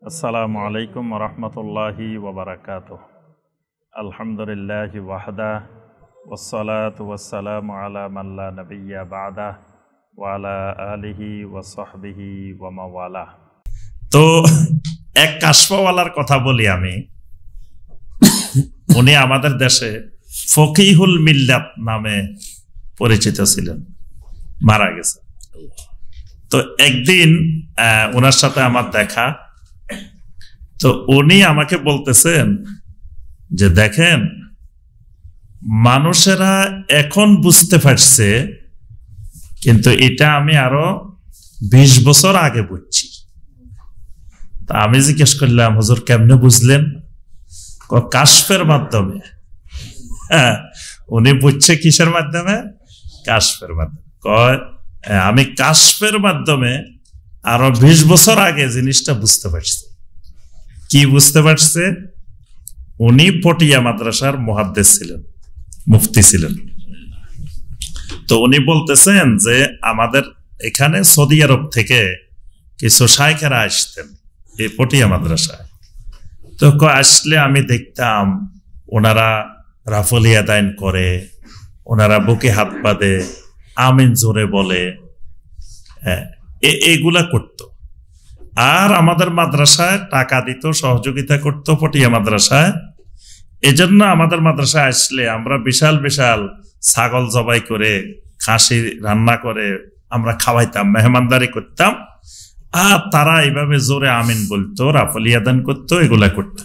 আসসালামু আলাইকুম রহমতুল্লাহি ওবরাকাতুহ। আলহামদুলিল্লাহি ওয়াহদা ওয়াসসালাতু ওয়াসসালামু আলা মান লা নাবিয়্যা বা'দা ওয়া আলা আলিহি ওয়া সাহবিহি ওয়া মাওয়ালা। তো এক কাশফওয়ালার কথা বলি আমি। উনি আমাদের দেশে ফকিহুল মিল্লাত নামে পরিচিত ছিলেন, মারা গেছে। তো একদিন ওনার সাথে আমার দেখা, তো উনি আমাকে বলতেছেন যে দেখেন, মানুষেরা এখন বুঝতে পারছে, কিন্তু এটা আমি আরো 20 বছর আগে বুঝছি। তা আমি জিজ্ঞেস করলাম, হুজুর কেমনে বুঝলেন? কাশফের মাধ্যমে। উনি বুঝছে কিসের মাধ্যমে? কাশফের মাধ্যমে। আমি কাশফের মাধ্যমে আরো 20 বছর আগে জিনিসটা বুঝতে পারছি। কি বুঝতে পারছে? উনি পটিয়া মাদ্রাসার মুহাদ্দিস ছিলেন, মুফতি ছিলেন। তো উনি বলতেছেন যে আমাদের এখানে সৌদি আরব থেকে কিছু শাইখেরা আসতেন এই পটিয়া মাদ্রাসায়। তো আসলে আমি দেখতাম ওনারা রাফল ইয়াদাইন করে, ওনারা বুকে হাত বাঁধে, আমিন জোরে বলে, এগুলা করত। আর আমাদের মাদ্রাসায় টাকা দিত, সহযোগিতা করত পটিয়া মাদ্রাসায়। এজন্য আমাদের মাদ্রাসায় আসলে আমরা বিশাল বিশাল ছাগল জবাই করে, খাসি রান্না করে আমরা খাওয়াইতাম, মেহমানদারি করতাম। আর তারা এইভাবে জোরে আমিন বলতো, রাফল ইয়াদান করতো, এগুলা করতো।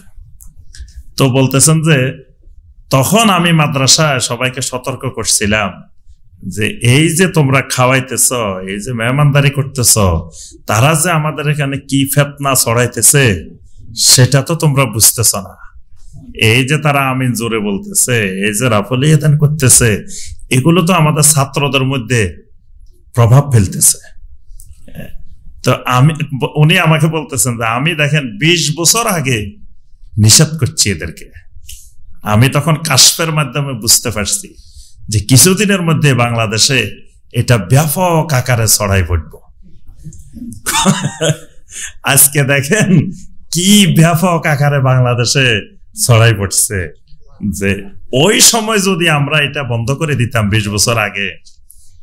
তো বলতেছেন যে তখন আমি মাদ্রাসায় সবাইকে সতর্ক করছিলাম যে এই যে তোমরা খাওয়াইতেছ, এই যে মেহমানদারি করতেছ, তারা যে আমাদের এখানে কি ফিতনা ছড়াইতেছে সেটা তো তোমরা বুঝতেছ না। এই যে তারা আমিন জোরে বলতেছে, এই যে রাফল ইয়াদান করতেছে, এগুলো তো আমাদের ছাত্রদের মধ্যে প্রভাব ফেলতেছে। তো উনি আমাকে বলতেছেন যে আমি দেখেন 20 বছর আগে নিষেধ করছি এদেরকে। আমি তখন কাশফের মাধ্যমে বুঝতে পারছি যে কিছুদিনের মধ্যে বাংলাদেশে এটা ব্যাপক আকারে ছড়াই পড়ব। আজকে দেখেন কি ব্যাপক আকারে বাংলাদেশে ছড়াই পড়ছে। যে ওই সময় যদি আমরা এটা বন্ধ করে দিতাম 20 বছর আগে,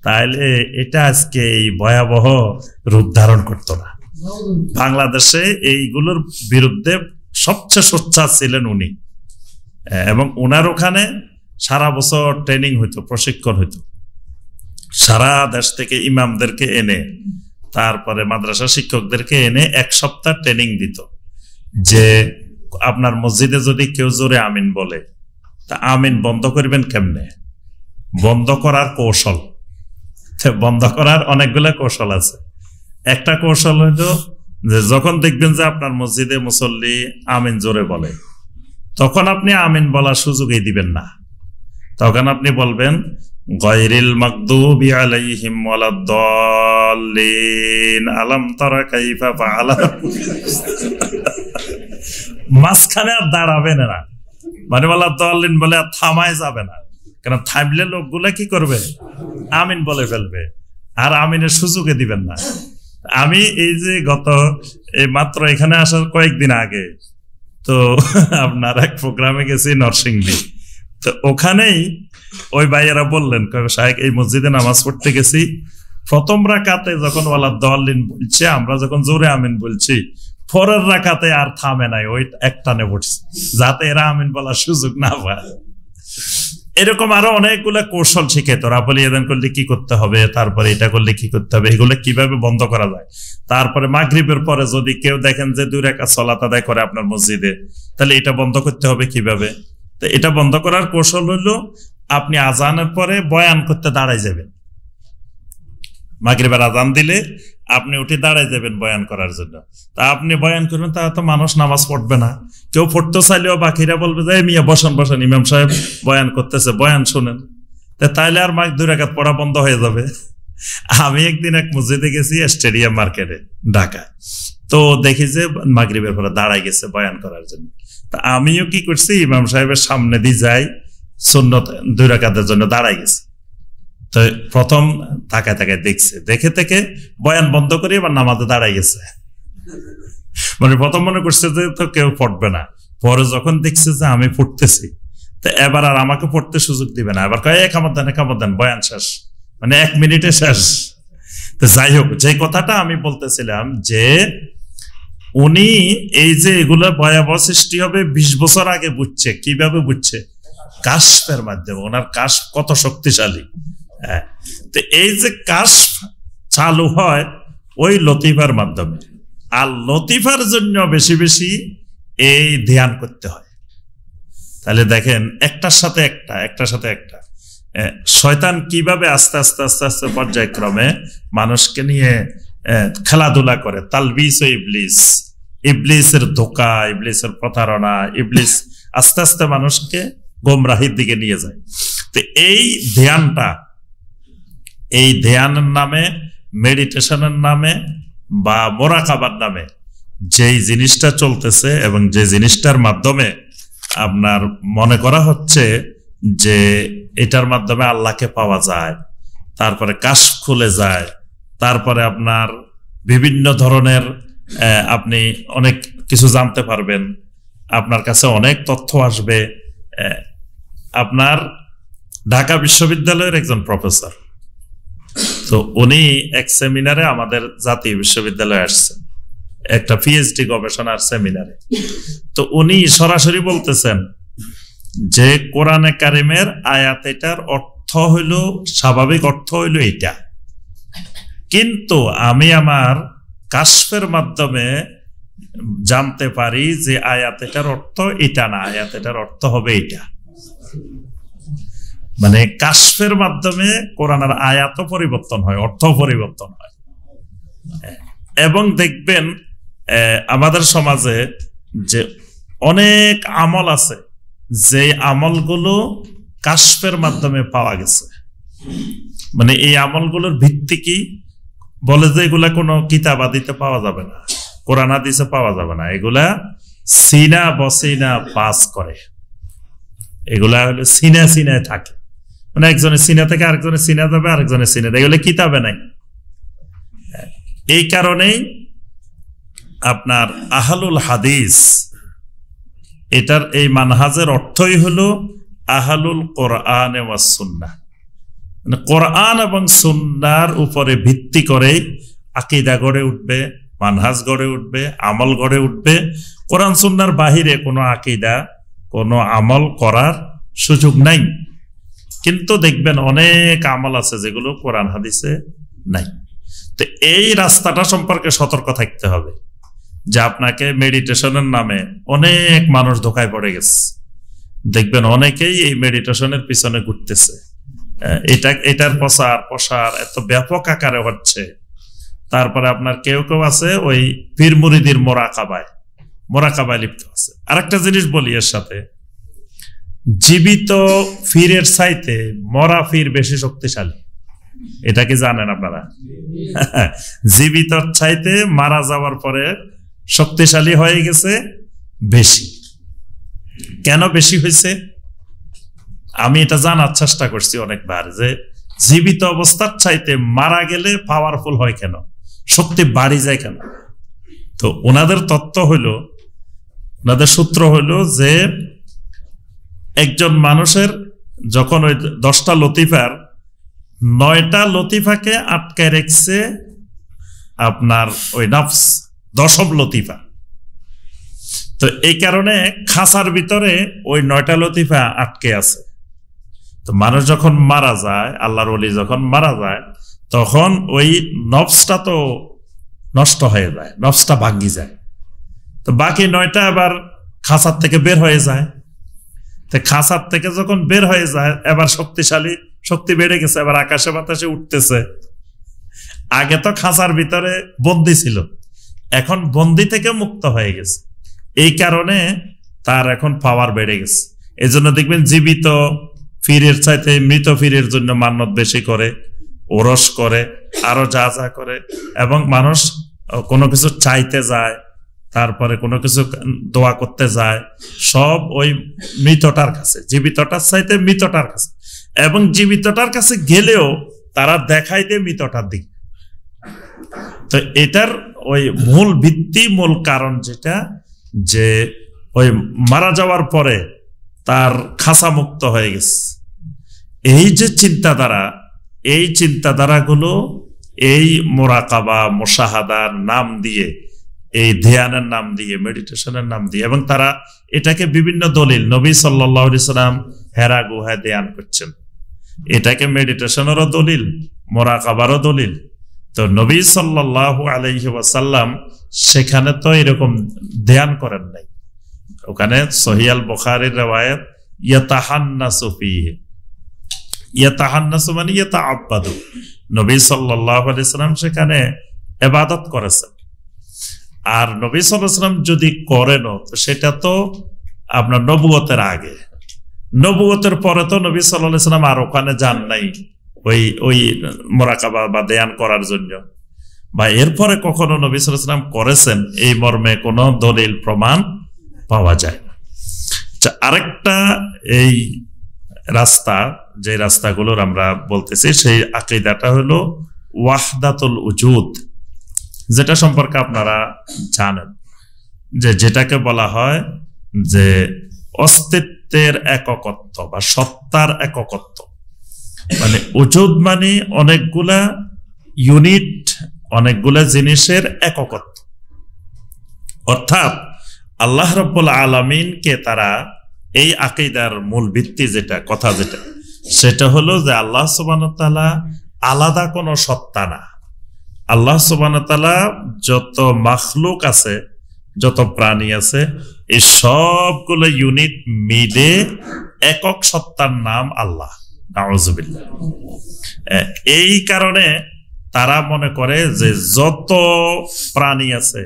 তাহলে এটা আজকে এই ভয়াবহ রূপ ধারণ করতো না। বাংলাদেশে এইগুলোর বিরুদ্ধে সবচেয়ে সোচ্চার ছিলেন উনি, এবং ওনার ওখানে সারা বছর ট্রেনিং হইতো, প্রশিক্ষণ হইতো। সারা দেশ থেকে ইমামদেরকে এনে, তারপরে মাদ্রাসা শিক্ষকদেরকে এনে 1 সপ্তাহ ট্রেনিং দিত যে আপনার মসজিদে যদি কেউ জোরে আমিন বলে, তা আমিন বন্ধ করবেন কেমনে, বন্ধ করার কৌশল। বন্ধ করার অনেকগুলো কৌশল আছে। একটা কৌশল হইতো যে যখন দেখবেন যে আপনার মসজিদে মুসল্লি আমিন জোরে বলে, তখন আপনি আমিন বলার সুযোগই দিবেন না। তখন আপনি বলবেন গায়রিল মাগদুবি আলাইহিম ওয়ালাদ-দাল্লিন আলাম তারা কাইফা ফাআলা। মাঝখানে আর দাঁড়াবেন না, মানে ওয়ালাদ-দাল্লিন বলে আর থামায় যাবে না। কারণ থামলে লোকগুলা কি করবে? আমিন বলে ফেলবে, আর আমিনের সুযোগে দিবেন না। আমি এই যে এই মাত্র এখানে আসার কয়েকদিন আগে তো আপনার এক প্রোগ্রামে গেছি নরসিংদী। তো ওখানেই ওই ভাইয়েরা বললেন, শায়েখ এই মসজিদে নামাজ পড়তে গেছি, প্রথম রাকাতে যখন ওয়ালাদ-দাল্লিন বলছে, আমরা যখন জোরে আমিন বলছি, পরের রাকাতে আর থামে নাই, ওই একটানে পড়ছে যাতে এরা আমিন বলার সুযোগ না পায়। এরকম আরো অনেকগুলো কৌশল শিখে। তো রাফল ইয়াদান করলে কি করতে হবে, তারপরে এটা করলে কি করতে হবে, এগুলো কিভাবে বন্ধ করা যায়। তারপরে মাগরিবের পরে যদি কেউ দেখেন যে 2 রাকাত সালাত আদায় করে আপনার মসজিদে, তাহলে এটা বন্ধ করতে হবে কিভাবে। তো এটা বন্ধ করার কৌশল হলো আপনি আজানের পরে বয়ান করতে দাঁড়াই যাবেন। মাগরিবের আজান দিলে আপনি উঠে দাঁড়াই যাবেন বয়ান করার জন্য। তা আপনি বয়ান করবেন, তা তো মানুষ নামাজ পড়বে না। কেউ পড়তে চাইলেও বাকিরা বলবে যে মিয়া বসেন বসেন, ইমাম সাহেব বয়ান করতেছে, বয়ান শোনেন। তাইলে আর 2 রাকাত পড়া বন্ধ হয়ে যাবে। আমি একদিন এক মসজিদে গেছি, স্টেডিয়াম মার্কেটে, ঢাকা। তো দেখি যে মাগরিবের পরে দাঁড়াই গেছে বয়ান করার জন্য। তা আমিও কি করছি, ইমাম সাহেবের সামনে দিয়ে যাই, সুন্নত 2 রাকাতের জন্য দাঁড়াই গেছে। তো প্রথম তাকায় তাকায় দেখছে, দেখে থেকে বয়ান বন্ধ করে এবার নামাজে দাঁড়াই গেছে। মানে প্রথম মনে করছে যে তো কেউ পড়বে না, পরে যখন দেখছে যে আমি পড়তেছি, তো এবার আর আমাকে পড়তে সুযোগ দিবে না, এবার কয় একামত দেন বয়ান শেষ, মানে 1 মিনিটে শেষ। তো যাই হোক, যে কথাটা আমি বলতেছিলাম যে উনি এই যে এগুলো ভয়াবহ সৃষ্টি হবে 20 বছর আগে বুঝছে। কিভাবে বুঝছে? কাশফের মাধ্যমে। ওনার কাশফ কত শক্তিশালী। হ্যাঁ, তো এই যে কাশফ চালু হয় ওই লতিফার মাধ্যমে, আর লতিফার জন্য বেশি বেশি এই ধ্যান করতে হয়। তাহলে দেখেন একটার সাথে একটা শয়তান কিভাবে আস্তে আস্তে আস্তে আস্তে পর্যায়ক্রমে মানুষকে নিয়ে খেলাধুলা করে। তালবিস ও ইবলিস, ইবলিসের ধোঁকা, ইবলিসের প্রতারণা, ইবলিস আস্তে আস্তে মানুষকে গোমরাহির দিকে নিয়ে যায়। তো এই ধ্যানটা, এই ধ্যানের নামে, মেডিটেশনের নামে বা মোরাকাবার নামে যেই জিনিসটা চলতেছে এবং যে জিনিসটার মাধ্যমে আপনার মনে করা হচ্ছে যে এটার মাধ্যমে আল্লাহকে পাওয়া যায়, তারপরে কাশফ খুলে যায়, তারপরে আপনার বিভিন্ন ধরনের আপনি অনেক কিছু জানতে পারবেন, আপনার কাছে অনেক তথ্য আসবে। আপনার ঢাকা বিশ্ববিদ্যালয়ের একজন প্রফেসর, তো উনি এক সেমিনারে আমাদের জাতীয় বিশ্ববিদ্যালয়ে আসছেন, একটা পিএইচডি গবেষণার সেমিনারে। তো উনি সরাসরি বলতেছেন যে কোরআনে কারিমের আয়াত এটার অর্থ হইল, স্বাভাবিক অর্থ হইল এটা, কিন্তু আমি আমার কাশফের মাধ্যমে জানতে পারি যে আয়াত এটার অর্থ এটা না, আয়াত এটার অর্থ হবে এটা। মানে কাশফের মাধ্যমে কোরআনের আয়াতও পরিবর্তন হয়, অর্থ পরিবর্তন হয়। এবং দেখবেন আমাদের সমাজে যে অনেক আমল আছে, যে আমলগুলো কাশফের মাধ্যমে পাওয়া গেছে। মানে এই আমলগুলোর ভিত্তি কি? বলে যে এগুলা কোনো কিতাব আদিতে পাওয়া যাবে না, কোরআন হাদিসে পাওয়া যাবে না, এগুলা সিনা বসিনা পাস করে, এগুলা হলো সিনায় থাকে। মানে একজনের সিনা থেকে আরেকজনের সিনা যাবে, আরেকজনের সিনা, এগুলো কিতাবে নাই। এই কারণেই আপনার আহলুল হাদিস, এটার এই মানহাজের অর্থই হলো আহলুল কোরআন ওয়াস সুন্নাহ। মানে কোরআন এবং সুন্নাহর উপরে ভিত্তি করে আকীদা গড়ে উঠবে, মানহাজ গড়ে উঠবে, আমল গড়ে উঠবে। কোরআন সুন্নাহর বাহিরে কোনো আকীদা, কোনো আমল করার সুযোগ নাই। কিন্তু দেখবেন অনেক আমল আছে যেগুলো কোরআন হাদিসে নাই। তো এই রাস্তাটা সম্পর্কে সতর্ক থাকতে হবে যে আপনাকে মেডিটেশনের নামে অনেক মানুষ ধোকায় পড়ে গেছে। দেখবেন অনেকেই এই মেডিটেশনের পিছনে ঘুরতেছে, এটার প্রসার এত ব্যাপক আকারে হচ্ছে। তারপরে আপনার কেউ কেউ আছে ওই পীর মুরিদির মোরাকাবায় লিপ্ত আছে। আরেকটা জিনিস বলি এর সাথে, জীবিত ফিরের চাইতে মরা ফির বেশি শক্তিশালী। এটা কি জানেন আপনারা? জীবিত চাইতে মারা যাওয়ার পরে শক্তিশালী হয়ে গেছে বেশি। কেন বেশি হয়েছে? আমি এটা জানার চেষ্টা করছি অনেকবার, যে জীবিত অবস্থার চাইতে মারা গেলে পাওয়ারফুল হয় কেন, শক্তি বাড়ি যায় কেন? তো ওনাদের তত্ত্ব হইল, ওনাদের সূত্র হইল যে একজন মানুষের যখন ওই 10টা লতিফার 9টা লতিফাকে আটকে রেখেছে আপনার ওই নফস, 10ম লতিফা। তো এই কারণে খাঁচার ভিতরে ওই 9টা লতিফা আটকে আছে। তো মানুষ যখন মারা যায়, আল্লাহর ওলি যখন মারা যায়, তখন ওই নফসটা তো নষ্ট হয়ে যায়, নফসটা ভাঙ্গি যায়। তো বাকি 9টা আবার খাঁচার থেকে বের হয়ে যায়। তো খাঁচার থেকে যখন বের হয়ে যায়, এবার শক্তি বেড়ে গেছে, এবার আকাশে বাতাসে উঠতেছে। আগে তো খাঁচার ভিতরে বন্দি ছিল, এখন বন্দি থেকে মুক্ত হয়ে গেছে। এই কারণে তার এখন পাওয়ার বেড়ে গেছে। এই জন্য দেখবেন জীবিত ফিরের চাইতে মৃত ফিরের জন্য মান্নত বেশি করে, ওরস করে, আরো যা যা করে। এবং মানুষ কোনো কিছু চাইতে যায়, তারপরে কোনো কিছু দোয়া করতে যায়, সব ওই মৃতটার কাছে, জীবিতটার চাইতে মৃতটার কাছে। এবং জীবিতটার কাছে গেলেও তারা দেখাই দেয় মৃতটার দিকে। তো এটার ওই মূল ভিত্তি, মূল কারণ যেটা, যে ওই মারা যাওয়ার পরে তার খাসা মুক্ত হয়ে গেছে। এই যে চিন্তাধারা, এই চিন্তাধারাগুলো এই মোরাকাবা, মুশাহাদার নাম দিয়ে, এই ধ্যানের নাম দিয়ে, মেডিটেশনের নাম দিয়ে, এবং তারা এটাকে বিভিন্ন দলিল, নবী সাল্লাল্লাহু আলাইহি সাল্লাম হেরা গুহায় ধ্যান করছেন, এটাকে মেডিটেশনেরও দলিল, মোরাকাবারও দলিল। তো নবী সাল্লাল্লাহু আলাইহি ওয়াসাল্লাম সেখানে তো এরকম ধ্যান করেন নাই। ওখানে সহিহ আল বুখারীর riwayat ইয়াতাহান্নাসু ফীহি, ইয়াতাহান্নাসু মানে ইয়াতাআব্বাদু, নবী সাল্লাল্লাহু আলাইহি সাল্লাম সেখানে ইবাদত করেছেন। আর নবী সাল্লাল্লাহু আলাইহি সাল্লাম যদি করেনও, তো সেটা তো আপনার নবুয়তের আগে। নবুয়তের পরে তো নবী সাল্লাল্লাহু আলাইহি সাল্লাম আর ওখানে যান নাই ওই মোরাকাবা বা ধ্যান করার জন্য, বা এরপরে কখনো নবী সাল্লাল্লাহু আলাইহি সাল্লাম করেছেন এই মর্মে কোনো দলিল প্রমাণ পাওয়া যায় না। আরেকটা এই রাস্তা, যে রাস্তাগুলোর আমরা বলতেছি, সেই আকীদাটা হলো ওয়াহদাতুল উজুদ, যেটা সম্পর্কে আপনারা জানেন, যে যেটাকে বলা হয় যে অস্তিত্বের এককত্ব বা সত্তার এককত্ব। মানে উজুদ মানে অনেকগুলা ইউনিট, অনেকগুলা জিনিসের এককত্ব। অর্থাৎ আল্লাহ রাব্বুল আলামিনকে তারা, এই আকীদার মূল ভিত্তি যেটা, কথা যেটা, সেটা হলো যে আল্লাহ সুবহানাহু ওয়া তাআলা আলাদা কোনো সত্তা না। আল্লাহ সুবহানাহু ওয়া তাআলা যত মাখলুক আছে, যত প্রাণী আছে, এই সবগুলো ইউনিট মিলে একক সত্তার নাম আল্লাহ। নাউযুবিল্লাহ। এই কারণে তারা মনে করে যে যত প্রাণী আছে,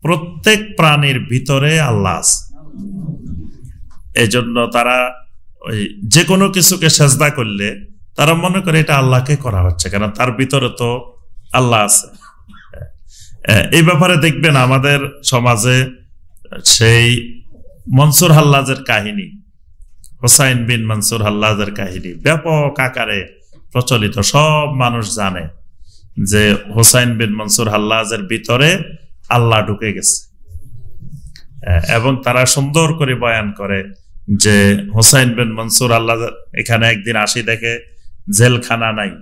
প্রত্যেক প্রাণীর ভিতরে আল্লাহ আছে। এই জন্য তারা ওই যে কোনো কিছুকে সেজদা করলে তারা মনে করে এটা আল্লাহকে করা হচ্ছে, কারণ তার ভিতরে তো আল্লাহ আছে। এই ব্যাপারে দেখবেন আমাদের সমাজে সেই মনসুর হাল্লাজের কাহিনী, হোসাইন বিন মনসুর হাল্লাজের কাহিনী ব্যাপক আকারে প্রচলিত, সব মানুষ জানে যে হোসাইন বিন মনসুর হাল্লাজের ভিতরে আল্লাহ ঢুকে গেছে। এবং তারা সুন্দর করে বয়ান করে যে হোসাইন বিন মনসুর হাল্লাজ এখানে একদিন আসি, দেখে জেলখানা নাই,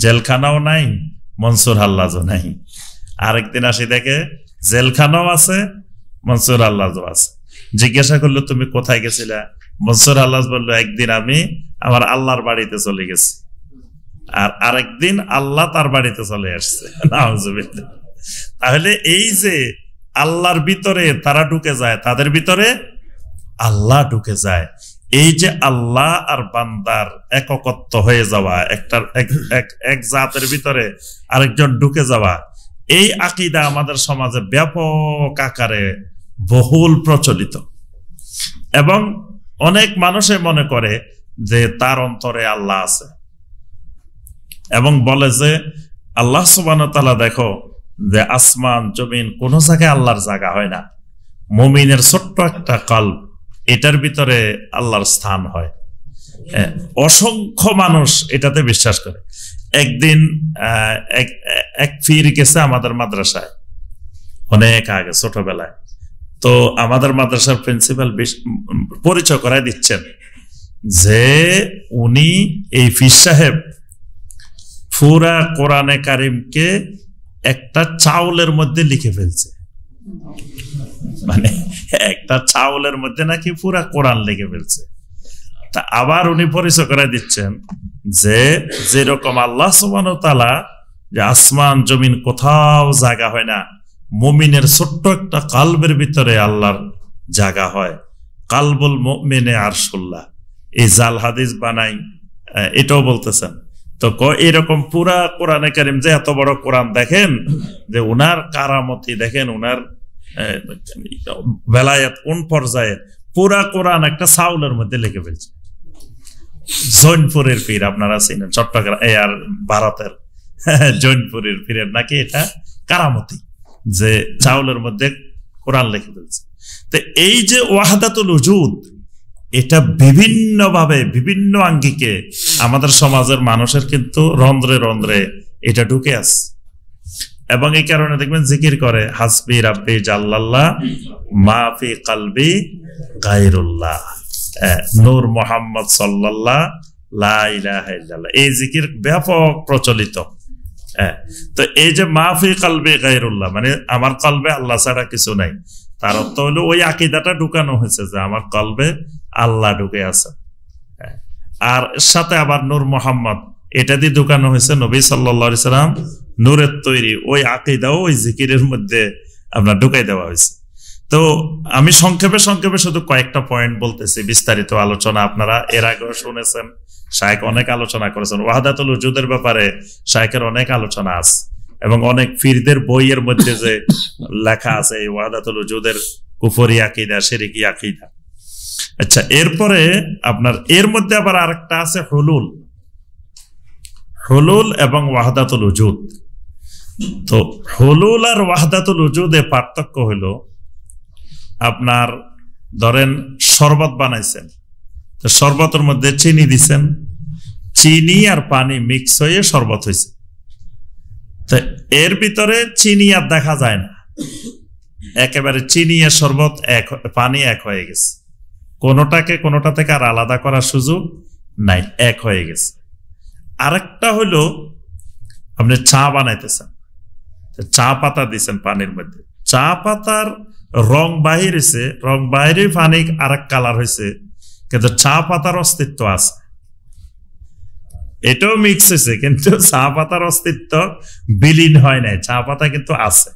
জেলখানাও নাই, মনসুর হাল্লাজও নাই। আরেকদিন আসি, দেখে জেলখানাও আছে, মনসুর হাল্লাজও আছে। জিজ্ঞাসা করলো তুমি কোথায় গেছিলা? মনসুর হাল্লাজ বললো একদিন আমি আমার আল্লাহর বাড়িতে চলে গেছি, আর আরেকদিন আল্লাহ তার বাড়িতে চলে আসছে। নাউযুবিল্লাহ। তাহলে এই যে আল্লাহর ভিতরে তারা ঢুকে যায়, তাদের ভিতরে আল্লাহ ঢুকে যায়, এই যে আল্লাহ আর বান্দার এককত্ব হয়ে যাওয়া, এক জাতের ভিতরে আরেকজন ঢুকে যাওয়া, এই আকীদা আমাদের সমাজে ব্যাপক আকারে বহুল প্রচলিত। এবং অনেক মানুষে মনে করে যে তার অন্তরে আল্লাহ আছে, এবং বলে যে আল্লাহ সুবহানাহু ওয়া তাআলা, দেখো যে আসমান জমিন কোন জায়গায় আল্লাহর জায়গা হয় না, মুমিনের ছোট্ট একটা কলব, এটার ভিতরে আল্লাহর স্থান হয়। অসংখ্য মানুষ এটাতে বিশ্বাস করে। একদিন এক পীর গেছে আমাদের মাদ্রাসায়, অনেক আগে ছোটবেলায়। তো আমাদের মাদ্রাসার প্রিন্সিপাল পরিচয় করায় দিচ্ছেন যে উনি, এই পীর সাহেব, পুরা কোরআনে কারিমকে একটা চাউলের মধ্যে লিখে ফেলছে। মানে একটা চাউলের মধ্যে নাকি পুরা কোরআন লিখে ফেলছে। তা আবার উনি পরিচয় করে দিচ্ছেন যে যেরকম আল্লাহ সুবহানাহু ওয়া তাআলা, যে আসমান জমিন কোথাও জায়গা হয় না, মুমিনের ছোট্ট একটা কালবের ভিতরে আল্লাহর জায়গা হয়। কালবুল মুমিনে আরশুল্লাহ, এই জাল হাদিস বানাই এটাও বলতেছেন। তো এরকম পুরা কোরআনে কারিম, যে এত বড় কোরআন, দেখেন যে উনার কারামতি, দেখেন উনার বেলায়াত কোন পর্যায়ে, পুরা কোরআন একটা চাউলের মধ্যে লিখে ফেলছে। জৈনপুরের পীর আপনারা চিনেন, চট্টগ্রাম আর ভারতের জৈনপুরের পীরের নাকি এটা কারামতি, যে চাউলের মধ্যে কোরআন লিখে ফেলছে। তো এই যে ওয়াহদাতুল উজুদ, এটা বিভিন্নভাবে বিভিন্ন আঙ্গিকে আমাদের সমাজের মানুষের কিন্তু রন্ধ্রে রন্ধ্রে এটা ঢুকে আছে। এবং এই কারণে দেখবেন জিকির করে হাসবি রাব্বি জাল্লাল্লাহ মা ফি কলবি গায়রুল্লাহ, নূর মুহাম্মদ সাল্লাল্লাহ লা ইলাহা ইল্লাল্লাহ। এই জিকির ব্যাপক প্রচলিত। তো এই যে মা ফি কলবি গায়রুল্লাহ মানে আমার কলবে আল্লাহ ছাড়া কিছু নাই, তার অর্থ হলো ওই আকীদাটা ঢুকানো হয়েছে যে আমার কলবে আল্লাহ ঢুকে আছে। আর সাথে আবার নূর মুহাম্মদ এটা দিয়ে ঢুকানো হয়েছে নবী সাল্লাল্লাহু আলাইহি সাল্লাম নূরের তৈরি ওই আকীদাও ওই জিকিরের মধ্যে আপনার ঢুকাই দেওয়া হয়েছে। তো আমি সংক্ষেপে শুধু কয়েকটা পয়েন্ট বলতেছি, বিস্তারিত আলোচনা আপনারা এর আগেও শুনেছেন, শায়েখ অনেক আলোচনা করেছেন। ওয়াহদাতুল উজুদের ব্যাপারে শায়েখের অনেক আলোচনা আছে এবং অনেক ফিরদের বইয়ের মধ্যে যে লেখা আছে এই ওয়াহদাতুল উজুদের কুফরি আকীদা, শিরকি আকীদা। আচ্ছা, এরপরে আপনার এর মধ্যে আবার আরেকটা আছে হুলুল এবং ওয়াহদাতুল উজুদ। তো হুলুল আর ওয়াহদাতুল উজুদে পার্থক্য হলো আপনার ধরেন শরবত বানাইছেন, তো শরবতের মধ্যে চিনি দিছেন, চিনি আর পানি মিক্স হয়ে শরবত হয়েছে। তো এর ভিতরে চিনি আর দেখা যায় না, একেবারে চিনি আর শরবত এক, পানি এক হয়ে গেছে, কোনোটা থেকে আর আলাদা করার সুযোগ নাই, এক হয়ে গেছে। আরেকটা হলো আপনি চা বানাইতেছেন, চা পাতা দিচ্ছেন পানির মধ্যে, চা পাতার রং বাহিরেছে, রং বাইরে পানি আরেক কালার হয়েছে, কিন্তু চা পাতার অস্তিত্ব আছে, এটাও মিক্স হয়েছে, কিন্তু চা পাতার অস্তিত্ব বিলীন হয় নাই, চা পাতা কিন্তু আছে।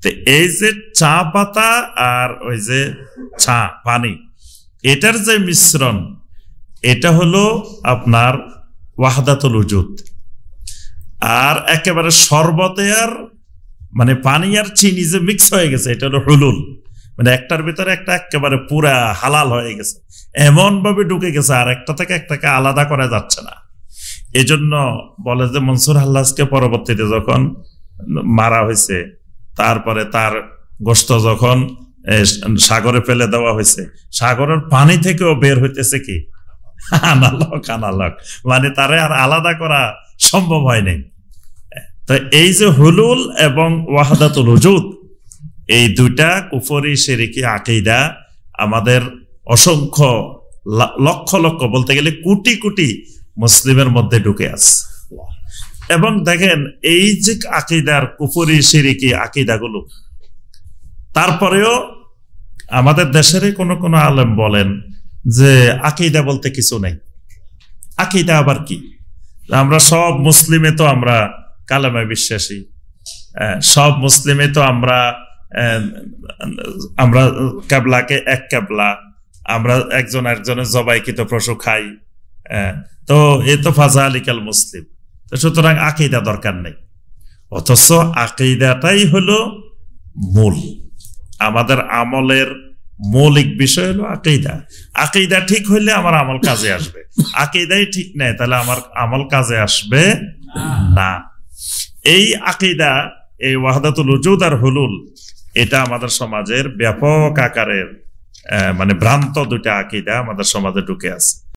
তো এই যে চা পাতা আর ওই যে চা পানি এটার যে মিশ্রণ, এটা হলো আপনার ওয়াহদাতুল উজুদ। আর একেবারে শরবতে আর মানে পানি আর চিনি যে মিক্স হয়ে গেছে, এটা হলো হুলুল, মানে একটার ভিতরে একটা একেবারে পুরা হালাল হয়ে গেছে, এমন ভাবে ঢুকে গেছে আর একটা থেকে একটাকে আলাদা করা যাচ্ছে না। এজন্য বলে যে মনসুর হাল্লাজকে পরবর্তীতে যখন মারা হয়েছে, তারপরে তার গোশত যখন সাগরে ফেলে দেওয়া হয়েছে, সাগরের পানি থেকেও বের হইতেছে কি আনালক, মানে তারে আর আলাদা করা সম্ভব হয়নি। তো এই যে হুলুল এবং ওয়াহদাতুল উজুদ, এই দুইটা কুফরি শিরকি আকীদা আমাদের অসংখ্য লক্ষ লক্ষ বলতে গেলে কোটি কোটি মুসলিমের মধ্যে ঢুকে আছে। এবং দেখেন এই যে আকীদার কুফরি শিরকি আকীদাগুলো, তারপরেও আমাদের দেশের কোন আলেম বলেন যে আকীদা বলতে কিছু নাই। আকীদা আবার কি? আমরা সব মুসলিমে তো আমরা কালেমায় বিশ্বাসী, সব মুসলিমে তো আমরা কেবলাকে এক কেবলা, আমরা একজনের জবাইকৃত পশু খাই, তো এ তো ফাজালিকাল মুসলিম, তো সুতরাং আকীদা দরকার নেই। অথচ আকীদাটাই হলো মূল, আমাদের আমলের মৌলিক বিষয় হলো আকীদা। আকীদা ঠিক হইলে আমার আমল কাজে আসবে, আকীদাই ঠিক নেই তাহলে আমার আমল কাজে আসবে না। এই আকীদা, এই ওয়াহদাতুল উজুদ আর হুলুল, এটা আমাদের সমাজের ব্যাপক আকারের মানে ভ্রান্ত দুইটা আকীদা আমাদের সমাজে ঢুকে আছে।